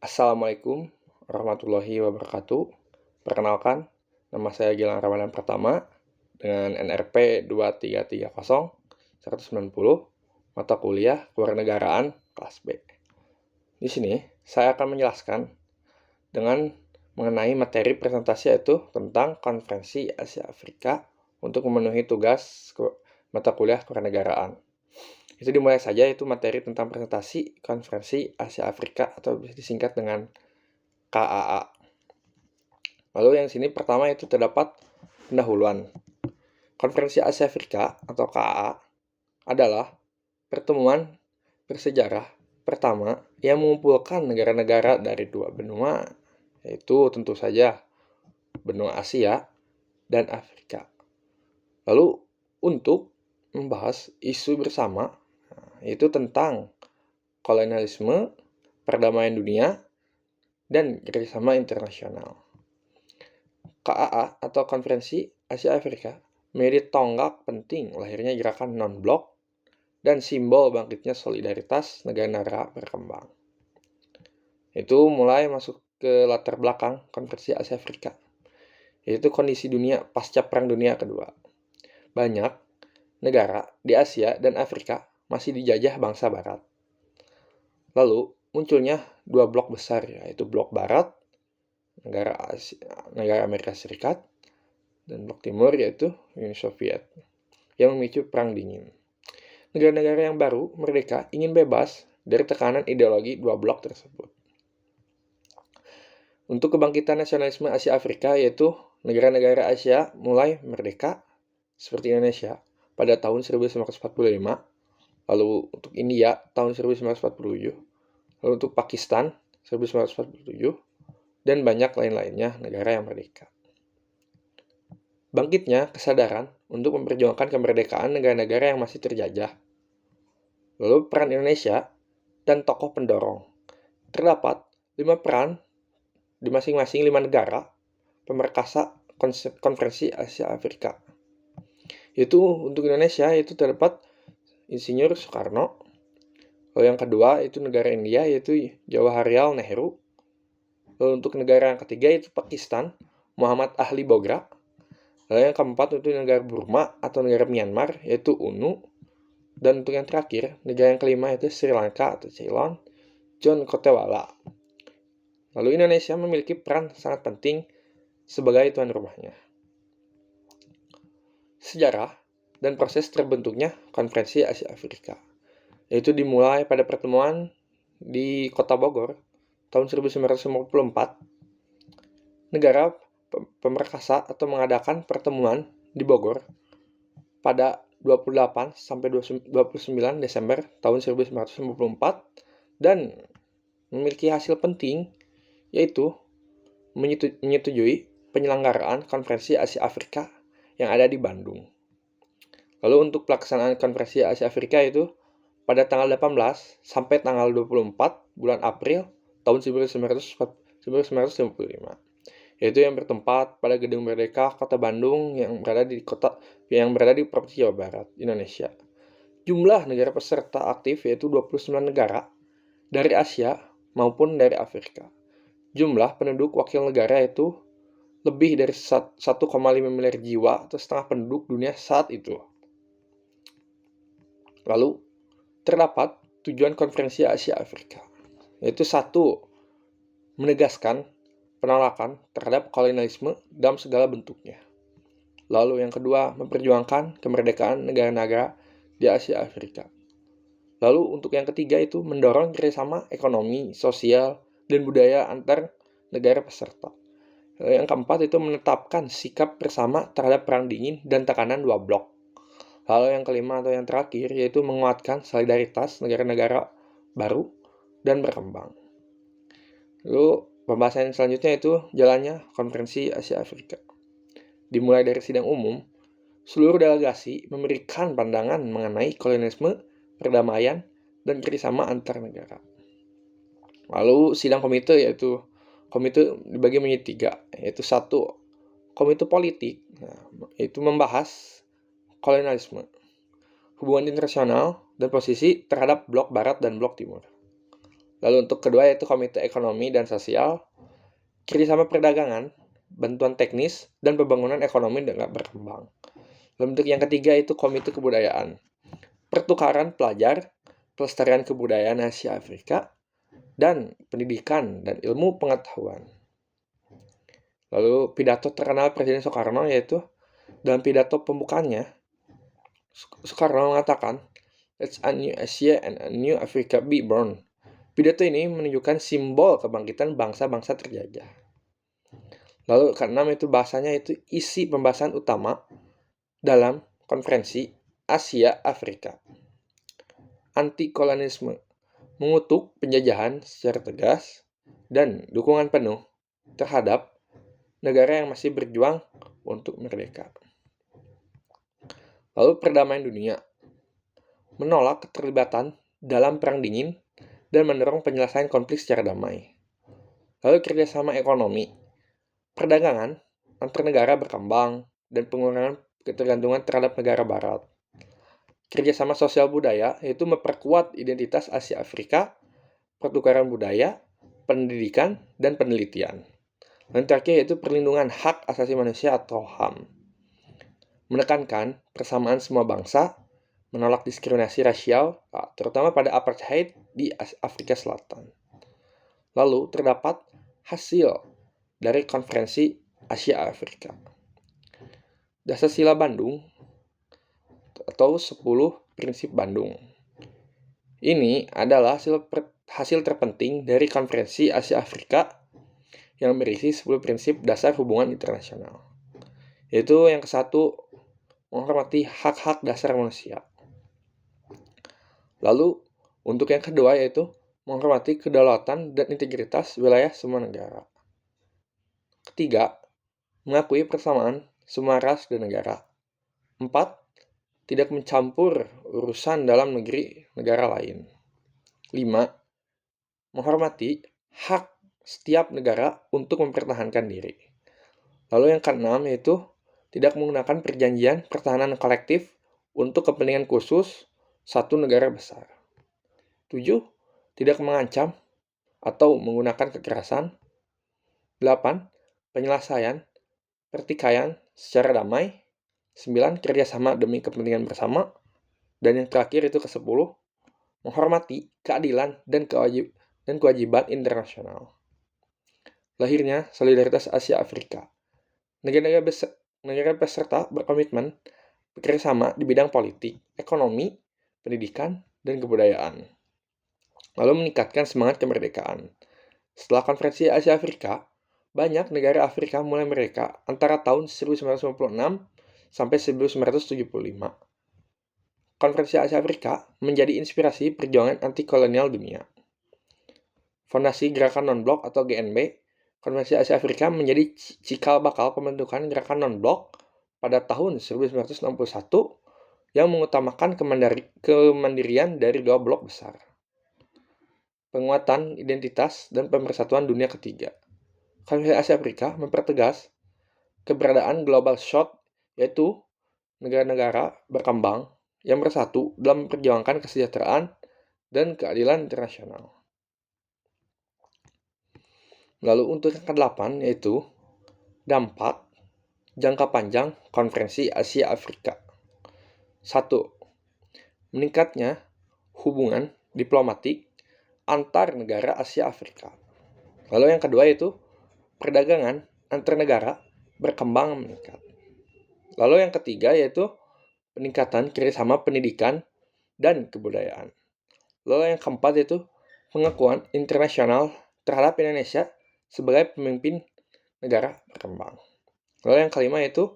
Assalamualaikum warahmatullahi wabarakatuh. Perkenalkan, nama saya Gilang Ramadan Pratama dengan NRP 2330190, mata kuliah Kewarganegaraan kelas B. Di sini, saya akan menjelaskan dengan mengenai materi presentasi yaitu tentang Konferensi Asia Afrika untuk memenuhi tugas mata kuliah Kewarganegaraan. Itu dimulai saja, itu materi tentang presentasi Konferensi Asia Afrika atau bisa disingkat dengan KAA. Lalu yang sini pertama itu terdapat pendahuluan. Konferensi Asia Afrika atau KAA adalah pertemuan bersejarah pertama yang mengumpulkan negara-negara dari dua benua, yaitu tentu saja benua Asia dan Afrika. Lalu untuk membahas isu bersama, yaitu tentang kolonialisme, perdamaian dunia, dan kerjasama internasional. KAA atau Konferensi Asia Afrika menjadi tonggak penting lahirnya gerakan non-blok dan simbol bangkitnya solidaritas negara-negara berkembang. Itu mulai masuk ke latar belakang Konferensi Asia Afrika, yaitu kondisi dunia pasca Perang Dunia Kedua. Banyak negara di Asia dan Afrika masih dijajah bangsa Barat. Lalu munculnya dua blok besar, yaitu blok Barat, negara Amerika Serikat, dan blok Timur yaitu Uni Soviet, yang memicu Perang Dingin. Negara-negara yang baru merdeka ingin bebas dari tekanan ideologi dua blok tersebut. Untuk kebangkitan nasionalisme Asia Afrika, yaitu negara-negara Asia mulai merdeka seperti Indonesia pada tahun 1945, lalu untuk India tahun 1947, lalu untuk Pakistan 1947, dan banyak lain-lainnya negara yang merdeka. Bangkitnya kesadaran untuk memperjuangkan kemerdekaan negara-negara yang masih terjajah. Lalu peran Indonesia dan tokoh pendorong. Terdapat 5 peran di masing-masing 5 negara pemerkasa Konferensi Asia Afrika. Yaitu untuk Indonesia itu terdapat Insinyur Soekarno. Lalu yang kedua itu negara India yaitu Jawaharlal Nehru. Lalu untuk negara yang ketiga itu Pakistan, Muhammad Ali Bogra. Lalu yang keempat itu negara Burma atau negara Myanmar yaitu UNU. Dan untuk yang terakhir, negara yang kelima itu Sri Lanka atau Ceylon, John Kotewala. Lalu Indonesia memiliki peran sangat penting sebagai tuan rumahnya. Sejarah dan proses terbentuknya Konferensi Asia Afrika, yaitu dimulai pada pertemuan di Kota Bogor tahun 1954. Negara pemerkasa atau mengadakan pertemuan di Bogor pada 28 sampai 29 Desember tahun 1954 dan memiliki hasil penting, yaitu menyetujui penyelenggaraan Konferensi Asia Afrika yang ada di Bandung. Lalu untuk pelaksanaan Konferensi Asia Afrika itu pada tanggal 18 sampai tanggal 24 bulan April tahun 1955. Yaitu yang bertempat pada Gedung Merdeka Kota Bandung yang berada di Provinsi Jawa Barat, Indonesia. Jumlah negara peserta aktif yaitu 29 negara dari Asia maupun dari Afrika. Jumlah penduduk wakil negara itu lebih dari 1,5 miliar jiwa atau setengah penduduk dunia saat itu. Lalu terdapat tujuan Konferensi Asia Afrika, yaitu 1. Menegaskan penolakan terhadap kolonialisme dalam segala bentuknya. Lalu yang kedua, memperjuangkan kemerdekaan negara-negara di Asia Afrika. Lalu untuk yang ketiga itu mendorong kerjasama ekonomi, sosial, dan budaya antar negara peserta. Lalu yang keempat itu menetapkan sikap bersama terhadap Perang Dingin dan tekanan dua blok. Lalu yang kelima atau yang terakhir yaitu menguatkan solidaritas negara-negara baru dan berkembang. Lalu pembahasan selanjutnya itu jalannya Konferensi Asia Afrika. Dimulai dari sidang umum, seluruh delegasi memberikan pandangan mengenai kolonialisme, perdamaian, dan kerjasama antar negara. Lalu sidang komite yaitu komite dibagi menjadi 3, yaitu 1. Komite politik, yaitu membahas kolonialisme, hubungan internasional, dan posisi terhadap blok Barat dan blok Timur. Lalu untuk kedua yaitu Komite Ekonomi dan Sosial, kerjasama perdagangan, bantuan teknis, dan pembangunan ekonomi dengan berkembang. Lalu untuk yang ketiga itu Komite Kebudayaan, pertukaran pelajar, pelestarian kebudayaan Asia Afrika, dan pendidikan dan ilmu pengetahuan. Lalu pidato terkenal Presiden Soekarno yaitu dalam pidato pembukaannya, Soekarno mengatakan, "Let's a new Asia and a new Africa be born." Pidato ini menunjukkan simbol kebangkitan bangsa-bangsa terjajah. Lalu keenam itu bahasanya itu isi pembahasan utama dalam konferensi Asia Afrika. Anti-kolonialisme, mengutuk penjajahan secara tegas dan dukungan penuh terhadap negara yang masih berjuang untuk merdeka. Lalu perdamaian dunia, menolak keterlibatan dalam perang dingin dan mendorong penyelesaian konflik secara damai. Lalu kerjasama ekonomi, perdagangan antar negara berkembang dan pengurangan ketergantungan terhadap negara barat. Kerjasama sosial budaya yaitu memperkuat identitas Asia Afrika, pertukaran budaya, pendidikan, dan penelitian. Dan terakhir yaitu perlindungan hak asasi manusia atau HAM. Menekankan persamaan semua bangsa, menolak diskriminasi rasial, terutama pada apartheid di Afrika Selatan. Lalu terdapat hasil dari konferensi Asia Afrika. Dasar Sila Bandung atau 10 prinsip Bandung. Ini adalah hasil terpenting dari konferensi Asia Afrika yang berisi 10 prinsip dasar hubungan internasional. Yaitu yang ke-1, menghormati hak-hak dasar manusia. Lalu, untuk yang kedua yaitu menghormati kedaulatan dan integritas wilayah semua negara. Ketiga, mengakui persamaan semua ras dan negara. 4, tidak mencampur urusan dalam negeri negara lain. 5, menghormati hak setiap negara untuk mempertahankan diri. Lalu yang keenam yaitu tidak menggunakan perjanjian pertahanan kolektif untuk kepentingan khusus satu negara besar. 7. Tidak mengancam atau menggunakan kekerasan. 8. Penyelesaian pertikaian secara damai. 9. Kerjasama demi kepentingan bersama. Dan yang terakhir itu ke-10. Menghormati keadilan dan kewajiban internasional. Lahirnya Solidaritas Asia Afrika. Negara peserta berkomitmen bekerjasama di bidang politik, ekonomi, pendidikan, dan kebudayaan. Lalu meningkatkan semangat kemerdekaan. Setelah konferensi Asia Afrika, banyak negara Afrika mulai merdeka antara tahun 1956 sampai 1975. Konferensi Asia Afrika menjadi inspirasi perjuangan anti-kolonial dunia. Fondasi Gerakan Non-Blok atau GNB, Konferensi Asia Afrika menjadi cikal bakal pembentukan Gerakan Non-Blok pada tahun 1961 yang mengutamakan kemandirian dari dua blok besar. Penguatan identitas dan pemersatuan dunia ketiga. Konferensi Asia Afrika mempertegas keberadaan Global South, yaitu negara-negara berkembang yang bersatu dalam memperjuangkan kesejahteraan dan keadilan internasional. Lalu untuk yang ke-8 yaitu dampak jangka panjang Konferensi Asia Afrika. 1. Meningkatnya hubungan diplomatik antar negara Asia Afrika. Lalu yang kedua yaitu perdagangan antar negara berkembang meningkat. Lalu yang ketiga yaitu peningkatan kerjasama pendidikan dan kebudayaan. Lalu yang keempat yaitu pengakuan internasional terhadap Indonesia sebagai pemimpin negara berkembang. Lalu yang kelima yaitu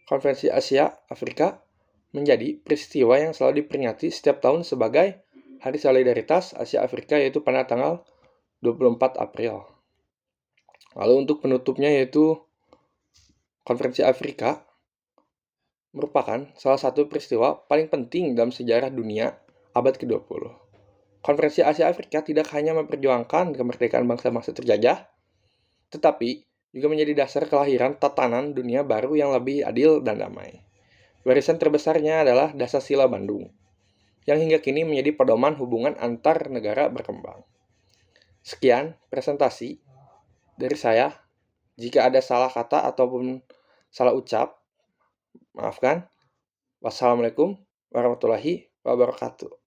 Konferensi Asia Afrika menjadi peristiwa yang selalu diperingati setiap tahun sebagai Hari Solidaritas Asia Afrika yaitu pada tanggal 24 April. Lalu untuk penutupnya yaitu Konferensi Afrika merupakan salah satu peristiwa paling penting dalam sejarah dunia abad ke-20. Konferensi Asia Afrika tidak hanya memperjuangkan kemerdekaan bangsa-bangsa terjajah, tetapi juga menjadi dasar kelahiran tatanan dunia baru yang lebih adil dan damai. Warisan terbesarnya adalah Dasar Sila Bandung, yang hingga kini menjadi pedoman hubungan antar negara berkembang. Sekian presentasi dari saya. Jika ada salah kata ataupun salah ucap, maafkan. Wassalamualaikum warahmatullahi wabarakatuh.